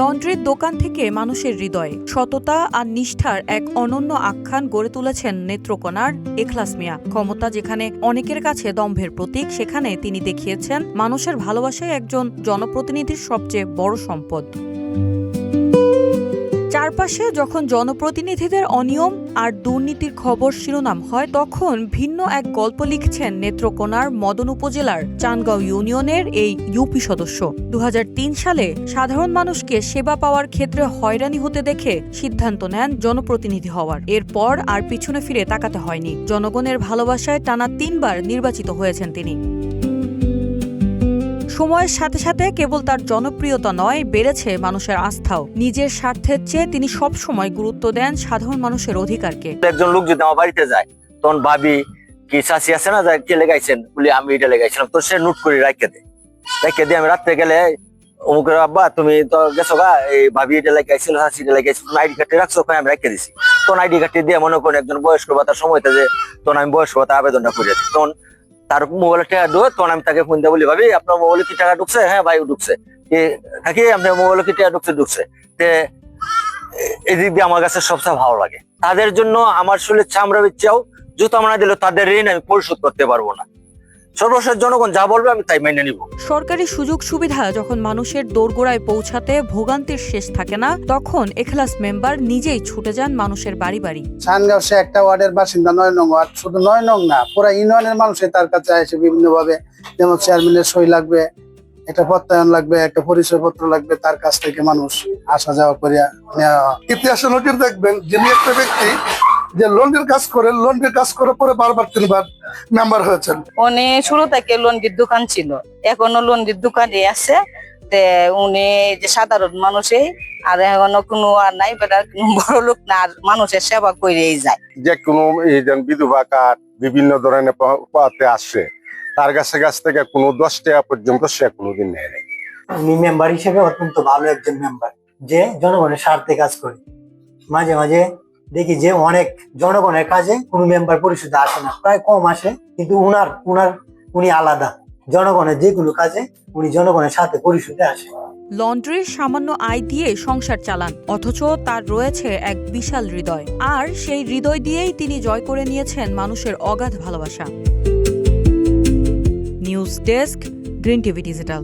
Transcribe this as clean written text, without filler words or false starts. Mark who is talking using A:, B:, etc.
A: লন্ড্রির দোকান থেকে মানুষের হৃদয়ে সততা আর নিষ্ঠার এক অনন্য আখ্যান গড়ে তুলেছেন নেত্রকোনার এখলাস মিয়া। ক্ষমতা যেখানে অনেকের কাছে দম্ভের প্রতীক, সেখানে তিনি দেখিয়েছেন মানুষের ভালোবাসাই একজন জনপ্রতিনিধির সবচেয়ে বড় সম্পদ। চারপাশে যখন জনপ্রতিনিধিদের অনিয়ম আর দুর্নীতির খবর শিরোনাম হয়, তখন ভিন্ন এক গল্প লিখছেন নেত্রকোনার মদন উপজেলার চানগাঁও ইউনিয়নের এই ইউপি সদস্য। 2003 সালে সাধারণ মানুষকে সেবা পাওয়ার ক্ষেত্রে হয়রানি হতে দেখে সিদ্ধান্ত নেন জনপ্রতিনিধি হওয়ার। এরপর আর পিছনে ফিরে তাকাতে হয়নি। জনগণের ভালোবাসায় টানা 3 বার নির্বাচিত হয়েছেন তিনি। সময়ের সাথে সাথে কেবল তার জনপ্রিয়তা নয়, বেড়েছে মানুষের আস্থাও। নিজের স্বার্থের চেয়ে তিনি সব সময় গুরুত্ব দেন সাধারণ মানুষের অধিকারকে।
B: একজন লোক যদি আমার বাড়িতে যায়, তখন ভাবি কি চাষি আছে না, কে লেগাইছেন বলে আমি এটা লেগাইছিলাম, তো সে নোট করে রেখে দিয়ে আমি রাত্রে গেলে অমুকের আব্বা তুমি তো গেছো গা, এই ভাবি এটা লেগাইছিল, চাষি এটা লেগাইছিল, আইডি কার্ডে রাখছো, আমি রেখে দিছি। তখন আইডি কার্ডে দিয়ে মনে করেন একজন বয়স্ক ভাতার সময়তে যে তখন আমি বয়স্ক ভাতা আবেদনটা করে দিই, তখন তার মোবাইলে টাকা ঢুকে, তখন আমি তাকে ফোন দিয়ে বলি ভাবি আপনার মোবাইলে কি টাকা ঢুকছে? হ্যাঁ ভাই ঢুকছে। থাকি আপনার মোবাইলে কি টাকা ঢুকছে। এদিক দিয়ে আমার কাছে সবচেয়ে ভালো লাগে। তাদের জন্য আমার শরীরে চামড়া বিচ্ছাও জুতো না দিলেও তাদের ঋণ আমি পরিশোধ করতে পারবো না। সর্বশেষ জনগণ যা বলবে আমি তাই মেনে নিব।
A: সরকারি সুযোগ সুবিধা যখন মানুষের দোরগোড়ায় পৌঁছাতে ভোগান্তির শেষ থাকে না, তখন এখলাস মেম্বার নিজেই ছুটে যান মানুষের বাড়ি বাড়ি।
C: চানগাঁও সে একটা ওয়ার্ডের বাসিন্দা, 9 নং ওয়ার্ড। শুধু 9 নং না, পুরো ইউনিয়নের মানুষই তার কাছে এসে বিভিন্ন ভাবে, যেমন চেয়ারম্যানের সই লাগবে, একটা প্রত্যয়ন লাগবে, একটা পরিচয়পত্র লাগবে, তার কাছ থেকে মানুষ আসা যাওয়া করিয়া নেওয়া।
D: ইতিহাসে নজির দেখবেন, যিনি একটা ব্যক্তি যে লন্ড্রির কাজ করে পরে বারবার 3 বার মেম্বার হয়েছেন।
E: উনি শুরু থেকে লন্ড্রির দোকান ছিল, এখনো লন্ড্রির দোকানে আছে। উনি যে সাধারণ মানুষই, আর এখনো কোনো আর নাই, বড় লোক না, আর মানুষের সেবা করেই যায়।
F: যে কোনো বিধবা কার্ড বিভিন্ন ধরনের পাতে আসে, তার কাছ থেকে কোনো 10 টাকা পর্যন্ত সে কোনোদিন নেয় নাই।
G: উনি মেম্বার হিসেবে অত্যন্ত ভালো একজন মেম্বার, যে জনগণের স্বার্থে কাজ করে। মাঝে মাঝে দেখি যে অনেক জনগণের কাজে কোনো মেম্বার পরিষদে আসে না, প্রায় কম আসে, কিন্তু উনি আলাদা। জনগণের যে কোনো কাজে উনি জনগণের সাথে পরিষদে আসে।
A: লন্ড্রির সামান্য আয় দিয়ে সংসার চালান, অথচ তার রয়েছে এক বিশাল হৃদয়। আর সেই হৃদয় দিয়েই তিনি জয় করে নিয়েছেন মানুষের অগাধ ভালোবাসা। News desk, green TV digital.